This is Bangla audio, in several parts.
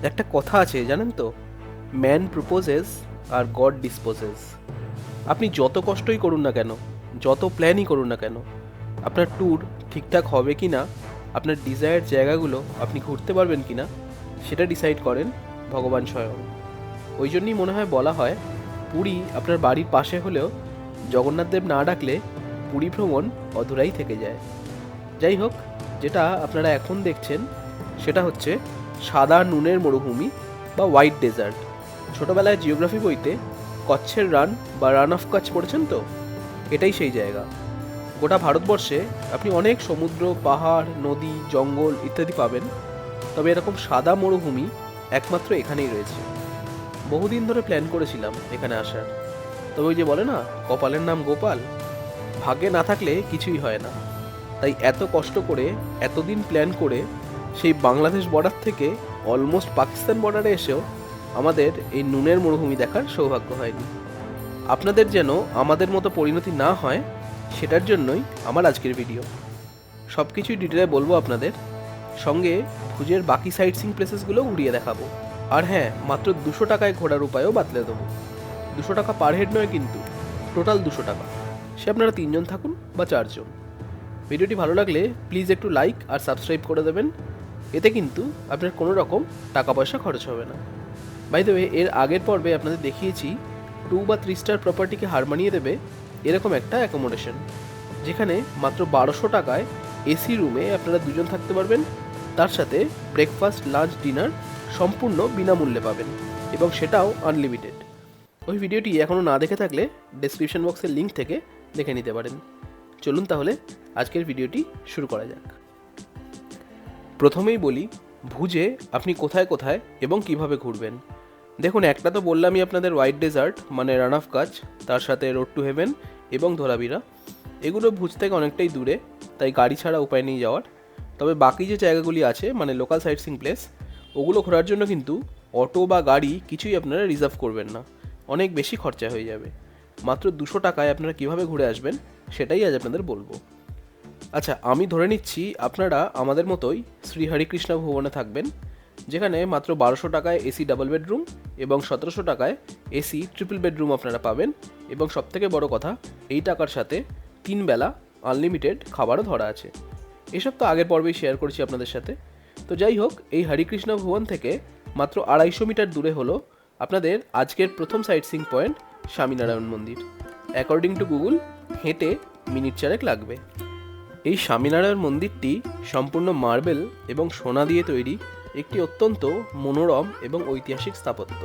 একটা কথা আছে জানেন তো, ম্যান প্রপোজেস আর গড ডিসপোজেস। আপনি যত কষ্টই করুন না কেন, যত প্ল্যানই করুন না কেন, আপনার ট্যুর ঠিকঠাক হবে কি না, আপনার ডিজায়ার জায়গাগুলো আপনি ঘুরতে পারবেন কি না, সেটা ডিসাইড করেন ভগবান স্বয়ং। ওই জন্যই মনে হয় বলা হয়, পুরী আপনার বাড়ির পাশে হলেও জগন্নাথদেব না ডাকলে পুরী ভ্রমণ অধুরাই থেকে যায়। যাই হোক, যেটা আপনারা এখন দেখছেন সেটা হচ্ছে সাদা নুনের মরুভূমি বা হোয়াইট ডেজার্ট। ছোটবেলায় জিওগ্রাফি বইতে কচ্ছের রান বা রান অফ কচ্ছ পড়েছেন তো, এটাই সেই জায়গা। গোটা ভারতবর্ষে আপনি অনেক সমুদ্র, পাহাড়, নদী, জঙ্গল ইত্যাদি পাবেন, তবে এরকম সাদা মরুভূমি একমাত্র এখানেই রয়েছে। বহুদিন ধরে প্ল্যান করেছিলাম এখানে আসার, তবে ওই যে বলে না, কপালের নাম গোপাল, ভাগ্যে না থাকলে কিছুই হয় না। তাই এত কষ্ট করে, এতদিন প্ল্যান করে, সেই বাংলাদেশ বর্ডার থেকে অলমোস্ট পাকিস্তান বর্ডারে এসেও আমাদের এই নুনের মরুভূমি দেখার সৌভাগ্য হয়নি। আপনাদের যেন আমাদের মতো পরিণতি না হয়, সেটার জন্যই আমার আজকের ভিডিও। সব কিছুই ডিটেলে বলবো আপনাদের, সঙ্গে ভুজের বাকি সাইট সিইং প্লেসেসগুলো ঘুরিয়ে দেখাবো। আর হ্যাঁ, মাত্র 200 টাকায় ঘোরার উপায়ও বাতলে দেবো। 200 টাকা পার হেড নয় কিন্তু, টোটাল 200 টাকা। সে আপনারা 3 জন থাকুন বা 4 জন। ভিডিওটি ভালো লাগলে প্লিজ একটু লাইক আর সাবস্ক্রাইব করে দেবেন, এতে কিন্তু আপনার কোনো রকম টাকা পয়সা খরচ হবে না। বাই দ্য ওয়ে, এর আগের পর্বে আপনাদের দেখিয়েছি 2 বা 3 স্টার প্রপার্টিকে হার মানিয়ে দেবে এরকম একটা অ্যাকোমোডেশন, যেখানে মাত্র 1200 টাকায় এসি রুমে আপনারা 2 জন থাকতে পারবেন, তার সাথে ব্রেকফাস্ট, লাঞ্চ, ডিনার সম্পূর্ণ বিনামূল্যে পাবেন, এবং সেটাও আনলিমিটেড। ওই ভিডিওটি এখনও না দেখে থাকলে ডেসক্রিপশন বক্সের লিঙ্ক থেকে দেখে নিতে পারেন। চলুন তাহলে আজকের ভিডিওটি শুরু করা যাক। প্রথমেই বলি, ভুজে আপনি কোথায় কোথায় এবং কিভাবে ঘুরবেন। দেখুন, একটা তো বললামই আপনাদের হোয়াইট ডেজার্ট মানে রান অফ কাচ, তার সাথে রোড টু হেভেন এবং ধোলাবিরা। এগুলো ভুজ থেকে অনেকটাই দূরে, তাই গাড়ি ছাড়া উপায় নেই যাওয়ার। তবে বাকি যে জায়গাগুলি আছে মানে লোকাল সাইট সিইং প্লেস, ওগুলো ঘোরার জন্য কিন্তু অটো বা গাড়ি কিছুই আপনারা রিজার্ভ করবেন না, অনেক বেশি খরচা হয়ে যাবে। মাত্র 200 টাকায় আপনারা কিভাবে ঘুরে আসবেন সেটাই আজ আপনাদের বলবো। আচ্ছা, আমি ধরে নিচ্ছি আপনারা আমাদের মতোই শ্রী হরিকৃষ্ণ ভুবনে থাকবেন, যেখানে মাত্র 1200 টাকায় এসি ডাবল বেডরুম এবং 1700 টাকায় এসি ট্রিপল বেডরুম আপনারা পাবেন, এবং সবথেকে বড় কথা, এই টাকার সাথে 3 বেলা আনলিমিটেড খাবারও ধরা আছে। এসব তো আগের পর্বেই শেয়ার করেছি আপনাদের সাথে। তো যাই হোক, এই হরিকৃষ্ণ ভুবন থেকে মাত্র 250 মিটার দূরে হলো আপনাদের আজকের প্রথম সাইট সিইং পয়েন্ট স্বামীনারায়ণ মন্দির। অ্যাকর্ডিং টু গুগল হেঁটে মিনিট 4 লাগবে। এই স্বামীনারায়ণ মন্দিরটি সম্পূর্ণ মার্বেল এবং সোনা দিয়ে তৈরি একটি অত্যন্ত মনোরম এবং ঐতিহাসিক স্থাপত্য।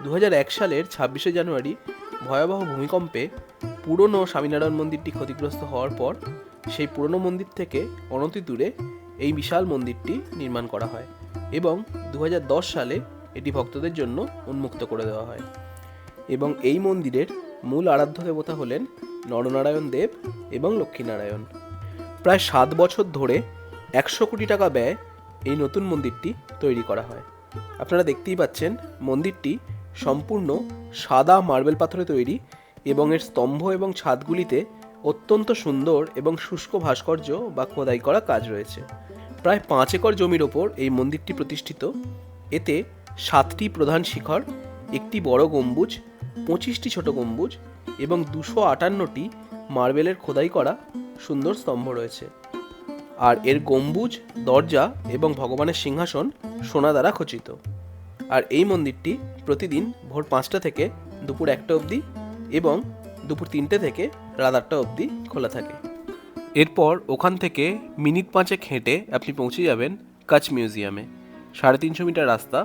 2001 সালের 26শে জানুয়ারি ভয়াবহ ভূমিকম্পে পুরনো স্বামীনারায়ণ মন্দিরটি ক্ষতিগ্রস্ত হওয়ার পর সেই পুরনো মন্দির থেকে অনতি দূরে এই বিশাল মন্দিরটি নির্মাণ করা হয়, এবং 2010 সালে এটি ভক্তদের জন্য উন্মুক্ত করে দেওয়া হয়। এবং এই মন্দিরের মূল আরাধ্য দেবতা হলেন নরনারায়ণ দেব এবং লক্ষ্মীনারায়ণ। প্রায় 7 বছর ধরে 100 কোটি টাকা ব্যয় এই নতুন মন্দিরটি তৈরি করা হয়। আপনারা দেখতেই পাচ্ছেন, মন্দিরটি সম্পূর্ণ সাদা মার্বেল পাথরে তৈরি, এবং এর স্তম্ভ এবং ছাদগুলিতে অত্যন্ত সুন্দর এবং শুষ্ক ভাস্কর্য বা খোদাই করা কাজ রয়েছে। প্রায় 5 একর জমির ওপর এই মন্দিরটি প্রতিষ্ঠিত। এতে 7টি প্রধান শিখর, একটি বড় গম্বুজ, 25টি ছোট গম্বুজ এবং 258টি মার্বেলের খোদাই করা সুন্দর স্তম্ভ রয়েছে। আর এর গম্বুজ, দরজা এবং ভগবানের সিংহাসন সোনা দ্বারা খচিত। আর এই মন্দিরটি প্রতিদিন ভোর 5টা থেকে দুপুর 1টা অবধি এবং দুপুর 3টে থেকে রাত 8টা অবধি খোলা থাকে। এরপর ওখান থেকে মিনিট 5 হেঁটে আপনি পৌঁছে যাবেন কচ্ছ মিউজিয়ামে। 350 মিটার রাস্তা।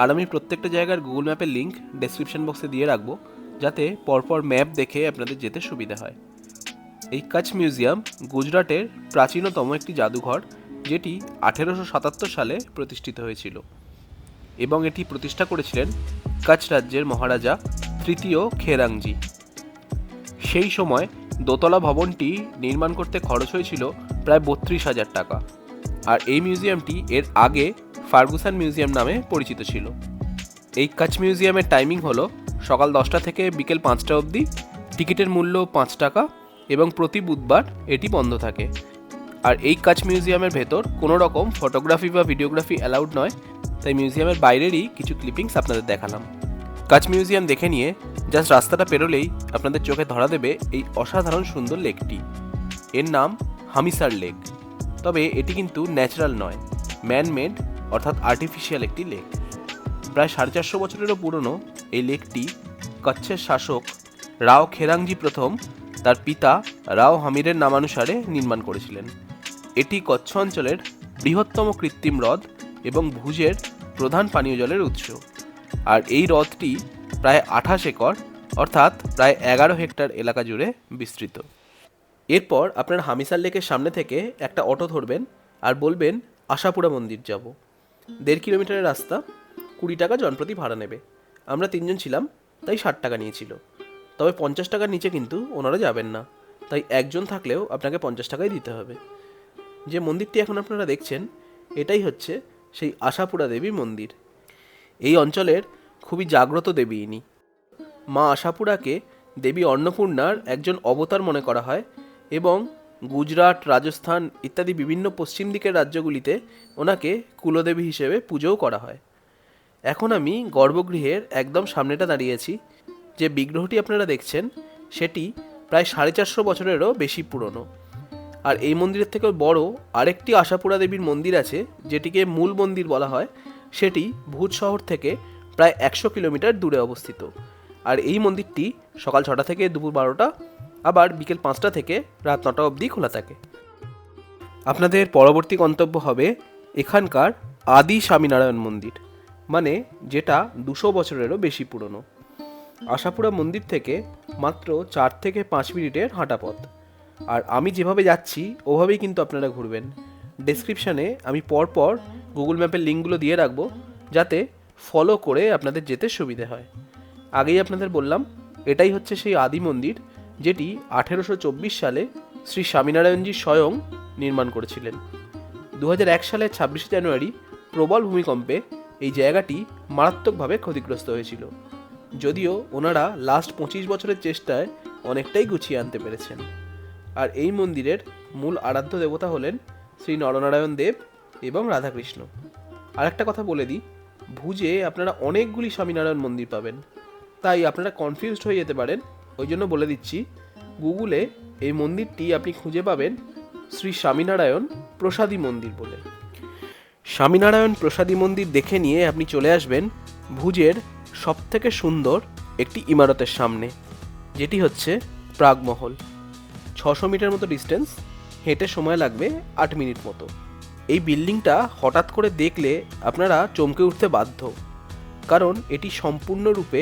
আর আমি প্রত্যেকটা জায়গার গুগল ম্যাপের লিঙ্ক ডেসক্রিপশন বক্সে দিয়ে রাখবো, যাতে পরপর ম্যাপ দেখে আপনাদের যেতে সুবিধা হয়। এই কচ্ছ মিউজিয়াম গুজরাটের প্রাচীনতম একটি জাদুঘর, যেটি 1877 সালে প্রতিষ্ঠিত হয়েছিল, এবং এটি প্রতিষ্ঠা করেছিলেন কচ্ছ রাজ্যের মহারাজা তৃতীয় খেরাংজি। সেই সময় দোতলা ভবনটি নির্মাণ করতে খরচ হয়েছিল প্রায় 32,000 টাকা। আর এই মিউজিয়ামটি এর আগে ফার্গুসন মিউজিয়াম নামে পরিচিত ছিল। এই কচ্ছ মিউজিয়ামের টাইমিং হলো সকাল 10টা থেকে বিকেল 5টা অবধি। টিকিটের মূল্য 5 টাকা এবং প্রতি বুধবার এটি বন্ধ থাকে। আর এই কচ্ছ মিউজিয়ামের ভেতর কোনো রকম ফটোগ্রাফি বা ভিডিওগ্রাফি অ্যালাউড নয়, তাই মিউজিয়ামের বাইরেরই কিছু ক্লিপিংস আপনাদের দেখালাম। কাচ মিউজিয়াম দেখে নিয়ে জাস্ট রাস্তাটা পেরোলেই আপনাদের চোখে ধরা দেবে এই অসাধারণ সুন্দর লেকটি। এর নাম হামিসার লেক। তবে এটি কিন্তু ন্যাচারাল নয়, ম্যানমেড অর্থাৎ আর্টিফিশিয়াল একটি লেক। প্রায় 450 বছরেরও পুরনো এই লেকটি কচ্ছের শাসক রাও খেরাংজি প্রথম তার পিতা রাও হামিরের নামানুসারে নির্মাণ করেছিলেন। এটি কচ্ছ অঞ্চলের বৃহত্তম কৃত্রিম হ্রদ এবং ভুজের প্রধান পানীয় জলের উৎস। আর এই হ্রদটি প্রায় 28 একর অর্থাৎ প্রায় 11 হেক্টর এলাকা জুড়ে বিস্তৃত। এরপর আপনার হামিসার লেকের সামনে থেকে একটা অটো ধরবেন আর বলবেন আশাপুরা মন্দির যাব। 1.5 কিলোমিটারের রাস্তা, 20 টাকা জনপ্রতি ভাড়া নেবে। আমরা 3 জন ছিলাম, তাই 60 টাকা নিয়েছিল। তবে 50 টাকার নিচে কিন্তু ওনারা যাবেন না, তাই একজন থাকলেও আপনাকে 50 টাকাই দিতে হবে। যে মন্দিরটি এখন আপনারা দেখছেন এটাই হচ্ছে সেই আশাপুরা দেবী মন্দির। এই অঞ্চলের খুবই জাগ্রত দেবী ইনি। মা আশাপুরাকে দেবী অন্নপূর্ণার একজন অবতার মনে করা হয় এবং গুজরাট, রাজস্থান ইত্যাদি বিভিন্ন পশ্চিম দিকের রাজ্যগুলিতে ওনাকে কুলদেবী হিসেবে পুজোও করা হয়। এখন আমি গর্ভগৃহের একদম সামনেটা দাঁড়িয়েছি। যে বিগ্রহটি আপনারা দেখছেন সেটি প্রায় 450 বছরেরও বেশি পুরনো। আর এই মন্দিরের থেকেও বড় আরেকটি আশাপুরা দেবীর মন্দির আছে, যেটিকে মূল মন্দির বলা হয়। সেটি ভুজ শহর থেকে প্রায় 100 কিলোমিটার দূরে অবস্থিত। আর এই মন্দিরটি সকাল 6টা থেকে দুপুর 12টা, আবার বিকেল 5টা থেকে রাত 9টা অবধি খোলা থাকে। আপনাদের পরবর্তী গন্তব্য হবে এখানকার আদি স্বামীনারায়ণ মন্দির, মানে যেটা 200 বছরেরও বেশি পুরনো। আশাপুরা মন্দির থেকে মাত্র 4 থেকে 5 মিনিটের হাঁটা পথ। আর আমি যেভাবে যাচ্ছি ওভাবেই কিন্তু আপনারা ঘুরবেন। ডেসক্রিপশানে আমি পরপর গুগল ম্যাপের লিঙ্কগুলো দিয়ে রাখবো, যাতে ফলো করে আপনাদের যেতে সুবিধে হয়। আগেই আপনাদের বললাম এটাই হচ্ছে সেই আদি মন্দির, যেটি 1824 সালে শ্রী স্বামীনারায়ণজি স্বয়ং নির্মাণ করেছিলেন। 2001 সালের 26 জানুয়ারি প্রবল ভূমিকম্পে এই জায়গাটি মারাত্মকভাবে ক্ষতিগ্রস্ত হয়েছিল, যদিও ওনারা লাস্ট 25 বছরের চেষ্টায় অনেকটাই গুছিয়ে আনতে পেরেছেন। আর এই মন্দিরের মূল আরাধ্য দেবতা হলেন শ্রী নরনারায়ণ দেব এবং রাধাকৃষ্ণ। আর একটা কথা বলে দিই, ভুজে আপনারা অনেকগুলি স্বামীনারায়ণ মন্দির পাবেন, তাই আপনারা কনফিউজড হয়ে যেতে পারেন। ওই জন্য বলে দিচ্ছি, গুগলে এই মন্দিরটি আপনি খুঁজে পাবেন শ্রী স্বামীনারায়ণ প্রসাদী মন্দির বলে। স্বামীনারায়ণ প্রসাদী মন্দির দেখে নিয়ে আপনি চলে আসবেন ভুজের সবথেকে সুন্দর একটি ইমারতের সামনে, যেটি হচ্ছে প্রাগমহল। 600 মিটার মতো ডিস্টেন্স, হেঁটে সময় লাগবে 8 মিনিট মতো। এই বিল্ডিংটা হঠাৎ করে দেখলে আপনারা চমকে উঠতে বাধ্য, কারণ এটি সম্পূর্ণরূপে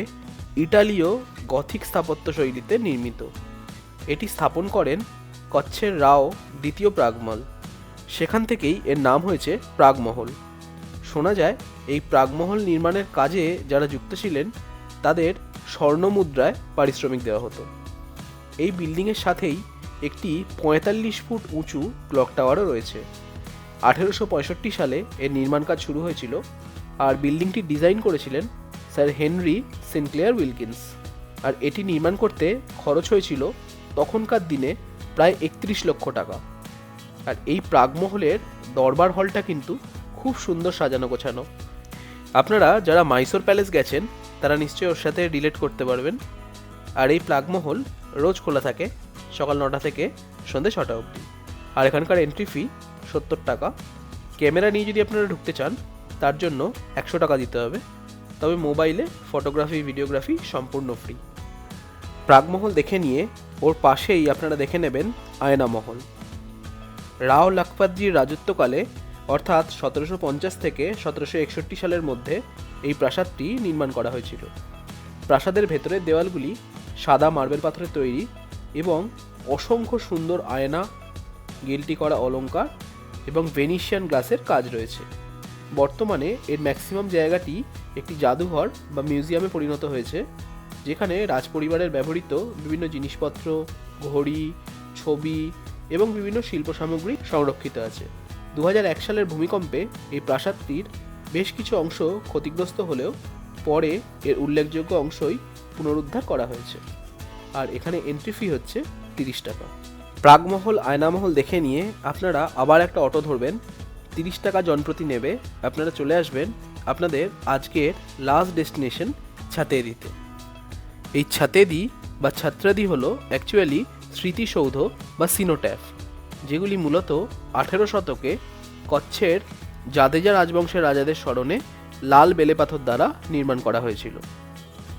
ইটালীয় গথিক স্থাপত্য শৈলীতে নির্মিত। এটি স্থাপন করেন কচ্ছের রাও দ্বিতীয় প্রাগমল। সেখান থেকেই এর নাম হয়েছে প্রাগমহল। শোনা যায় এই প্রাগমহল নির্মাণের কাজে যারা যুক্ত ছিলেন তাদের স্বর্ণমুদ্রায় পারিশ্রমিক দেওয়া হতো। এই বিল্ডিংয়ের সাথেই একটি 45 ফুট উঁচু ক্লক টাওয়ারও রয়েছে। 1865 সালে এর নির্মাণ কাজ শুরু হয়েছিল, আর বিল্ডিংটি ডিজাইন করেছিলেন স্যার হেনরি সিনক্লেয়ার উইলকিন্স। আর এটি নির্মাণ করতে খরচ হয়েছিল তখনকার দিনে প্রায় 31 লক্ষ টাকা। আর এই প্রাগমহলের দরবার হলটা কিন্তু খুব সুন্দর সাজানো গোছানো। আপনারা যারা মাইসোর প্যালেস গেছেন তারা নিশ্চয়ই ওর সাথে রিলেট করতে পারবেন। আর এই প্রাগমহল রোজ খোলা থাকে সকাল 9টা থেকে সন্ধ্যে 6টা অবধি। আর এখানকার এন্ট্রি ফি 70 টাকা। ক্যামেরা নিয়ে যদি আপনারা ঢুকতে চান তার জন্য 100 টাকা দিতে হবে, তবে মোবাইলে ফটোগ্রাফি ভিডিওগ্রাফি সম্পূর্ণ ফ্রি। প্রাগমহল দেখে নিয়ে ওর পাশেই আপনারা দেখে নেবেন আয়নামহল। রাও লাখপাতজির রাজত্বকালে অর্থাৎ 1750 থেকে 1761 সালের মধ্যে এই প্রাসাদটি নির্মাণ করা হয়েছিল। প্রাসাদের ভেতরের দেওয়ালগুলি সাদা মার্বেল পাথরের তৈরি এবং অসংখ্য সুন্দর আয়না, গিল্টি করা অলংকার এবং ভেনিশিয়ান গ্লাসের কাজ রয়েছে। বর্তমানে এর ম্যাক্সিমাম জায়গাটি একটি জাদুঘর বা মিউজিয়ামে পরিণত হয়েছে, যেখানে রাজপরিবারের ব্যবহৃত বিভিন্ন জিনিসপত্র, ঘড়ি, ছবি এবং বিভিন্ন শিল্প সামগ্রী সংরক্ষিত আছে। 2001 সালের ভূমিকম্পে এই প্রাসাদটির বেশ কিছু অংশ ক্ষতিগ্রস্ত হলেও পরে এর উল্লেখযোগ্য অংশই পুনরুদ্ধার করা হয়েছে। আর এখানে এন্ট্রি ফি হচ্ছে 30 টাকা। প্রাগমহল, আয়নামহল দেখে নিয়ে আপনারা আবার একটা অটো ধরবেন, 30 টাকা জনপ্রতি নেবে। আপনারা চলে আসবেন আপনাদের আজকের লাস্ট ডেস্টিনেশন ছাতেদিতে। এই ছাতেদি বা ছাত্রাদি হলো অ্যাকচুয়ালি স্মৃতিসৌধ বা সিনোট্যাফ, যেগুলি মূলত 18 শতকে কচ্ছের জাদেজা রাজবংশের রাজাদের স্মরণে লাল বেলেপাথর দ্বারা নির্মাণ করা হয়েছিল।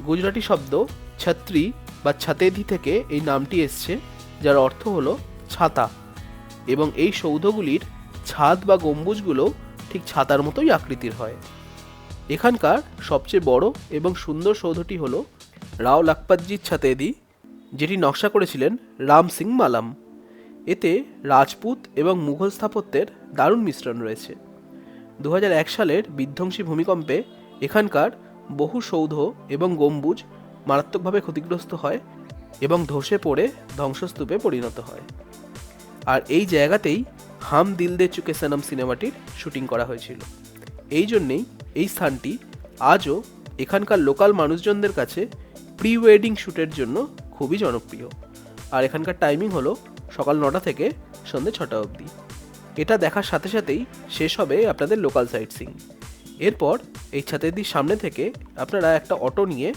গুজরাটি শব্দ ছাত্রী বা ছাতেদি থেকে এই নামটি এসছে, যার অর্থ হলো ছাতা, এবং এই সৌধগুলির ছাদ বা গম্বুজগুলো ঠিক ছাতার মতোই আকৃতির হয়। এখানকার সবচেয়ে বড় এবং সুন্দর সৌধটি হল রাও লাখপাতজির ছাতেদি, যেটি নকশা করেছিলেন রাম সিং মালাম। এতে রাজপুত এবং মুঘল স্থাপত্যের দারুণ মিশ্রণ রয়েছে। 2001 সালের বিধ্বংসী ভূমিকম্পে এখানকার বহু সৌধ এবং গম্বুজ মারাত্মকভাবে ক্ষতিগ্রস্ত হয় এবং ধসে পড়ে ধ্বংসস্তূপে পরিণত হয়। আর এই জায়গাতেই হাম দিল দে চুকে সনম সিনেমাটির শুটিং করা হয়েছিল। এই জন্যেই এই স্থানটি আজও এখানকার লোকাল মানুষজনদের কাছে প্রি ওয়েডিং শ্যুটের জন্য খুবই জনপ্রিয়। আর এখানকার টাইমিং হলো সকাল 9টা থেকে সন্ধ্যে 6টা অবধি। এটা দেখার সাথে সাথেই শেষ হবে আপনাদের লোকাল সাইট সিইং। এরপর এই ছাতেদির সামনে থেকে আপনারা একটা অটো নিয়ে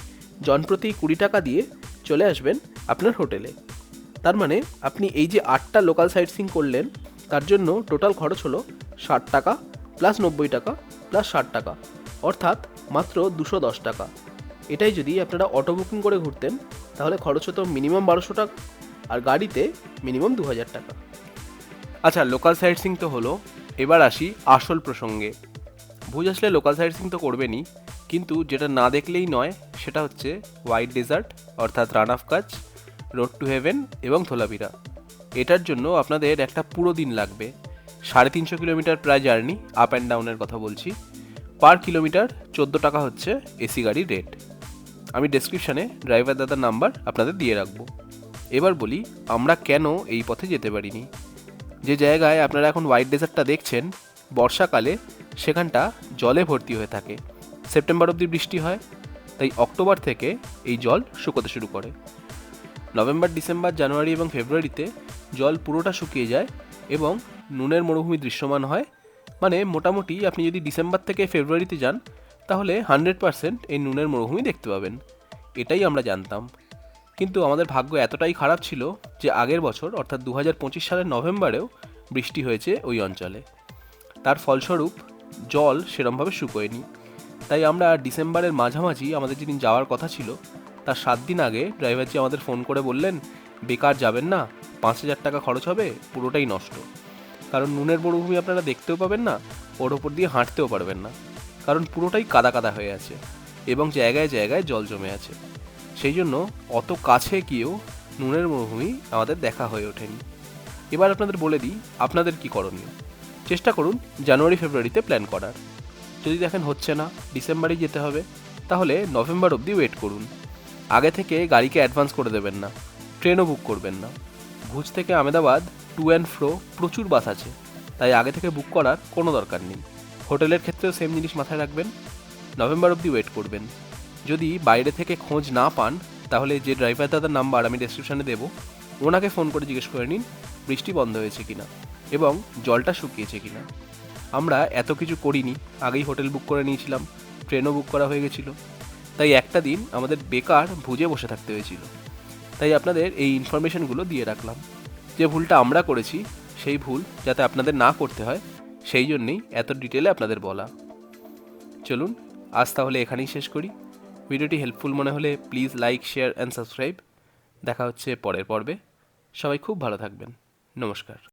জনপ্রতি 20 টাকা দিয়ে চলে আসবেন আপনার হোটেলে। তার মানে আপনি এই যে 8টা লোকাল সাইট সিইং করলেন, তার জন্য টোটাল খরচ হলো 60 টাকা প্লাস 90 টাকা প্লাস 60 টাকা, অর্থাৎ মাত্র 210 টাকা। এটাই যদি আপনারা অটো বুকিং করে ঘুরতেন তাহলে খরচ হতো মিনিমাম 1200 টাকা, আর গাড়িতে মিনিমাম 2000 টাকা। আচ্ছা, লোকাল সাইট সিইং তো হলো, এবার আসি আসল প্রসঙ্গে। ভুজ আসলে লোকাল সাইট সিইং তো করবেনই, কিন্তু যেটা না দেখলেই নয় সেটা হচ্ছে হোয়াইট ডেজার্ট অর্থাৎ রান অফ কাচ, রোড টু হেভেন এবং ধোলাভিরা। এটার জন্য আপনাদের একটা পুরো দিন লাগবে। 350 কিলোমিটার প্রায় জার্নি, আপ অ্যান্ড ডাউনের কথা বলছি। পার কিলোমিটার 14 টাকা হচ্ছে এসি গাড়ির রেট। আমি ডেসক্রিপশানে ড্রাইভার দাদার নাম্বার আপনাদের দিয়ে রাখবো। এবার বলি আমরা কেন এই পথে যেতে পারিনি। যে জায়গায় আপনারা এখন হোয়াইট ডেজার্টটা দেখছেন, বর্ষাকালে সেখানটা জলে ভর্তি হয়ে থাকে। সেপ্টেম্বর অবধি বৃষ্টি হয়, তাই অক্টোবর থেকে এই জল শুকোতে শুরু করে। নভেম্বর, ডিসেম্বর, জানুয়ারি এবং ফেব্রুয়ারিতে জল পুরোটা শুকিয়ে যায় এবং নুনের মরুভূমি দৃশ্যমান হয়। মানে মোটামুটি আপনি যদি ডিসেম্বর থেকে ফেব্রুয়ারিতে যান তাহলে 100% এই নুনের মরুভূমি দেখতে পাবেন। এটাই আমরা জানতাম, কিন্তু আমাদের ভাগ্য এতটাই খারাপ ছিল যে আগের বছর অর্থাৎ 2025 সালের নভেম্বরেও বৃষ্টি হয়েছে ওই অঞ্চলে। তার ফলস্বরূপ জল সেরমভাবে শুকোয়নি। তাই আমরা ডিসেম্বরের মাঝামাঝি আমাদের যেদিন যাওয়ার কথা ছিল তার 7 দিন আগে ড্রাইভারজি আমাদের ফোন করে বললেন, বেকার যাবেন না, 5000 টাকা খরচ হবে, পুরোটাই নষ্ট। কারণ নুনের মরুভূমি আপনারা দেখতেও পাবেন না, ওর ওপর দিয়ে হাঁটতেও পারবেন না, কারণ পুরোটাই কাদা কাদা হয়ে আছে এবং জায়গায় জায়গায় জল জমে আছে। সেই জন্য অত কাছে গিয়েও নুনের মরুভূমি আমাদের দেখা হয়ে ওঠেনি। এবার আপনাদের বলে দিই আপনাদের কি করণীয়। চেষ্টা করুন জানুয়ারি ফেব্রুয়ারিতে প্ল্যান করার। যদি দেখেন হচ্ছে না, ডিসেম্বরেই যেতে হবে, তাহলে নভেম্বর অবধি ওয়েট করুন। আগে থেকে গাড়িকে অ্যাডভান্স করে দেবেন না, ট্রেনও বুক করবেন না। ভুজ থেকে আহমেদাবাদ টু অ্যান্ড ফ্রো প্রচুর বাস আছে, তাই আগে থেকে বুক করার কোনো দরকার নেই। হোটেলের ক্ষেত্রেও সেম জিনিস মাথায় রাখবেন, নভেম্বর অবধি ওয়েট করবেন। যদি বাইরে থেকে খোঁজ না পান তাহলে যে ড্রাইভার দাদার নাম্বার আমি ডেসক্রিপশানে দেবো, ওনাকে ফোন করে জিজ্ঞেস করে নিন বৃষ্টি বন্ধ হয়েছে কিনা এবং জলটা শুকিয়েছে কিনা। আমরা এত কিছু করিনি, আগেই হোটেল বুক করে নিয়েছিলাম, ট্রেনও বুক করা হয়ে গেছিলো, তাই একটা দিন আমাদের বেকার ভুজে বসে থাকতে হয়েছিল। তাই আপনাদের এই ইনফরমেশনগুলো দিয়ে রাখলাম। যে ভুলটা আমরা করেছি সেই ভুল যাতে আপনাদের না করতে হয়, সেই জন্যেই এত ডিটেলে আপনাদের বলা। চলুন আজ তাহলে এখানেই শেষ করি। ভিডিওটি হেল্পফুল মনে হলে please like, share and subscribe. দেখা হচ্ছে পরের পর্বে। সবাই খুব ভালো থাকবেন। নমস্কার।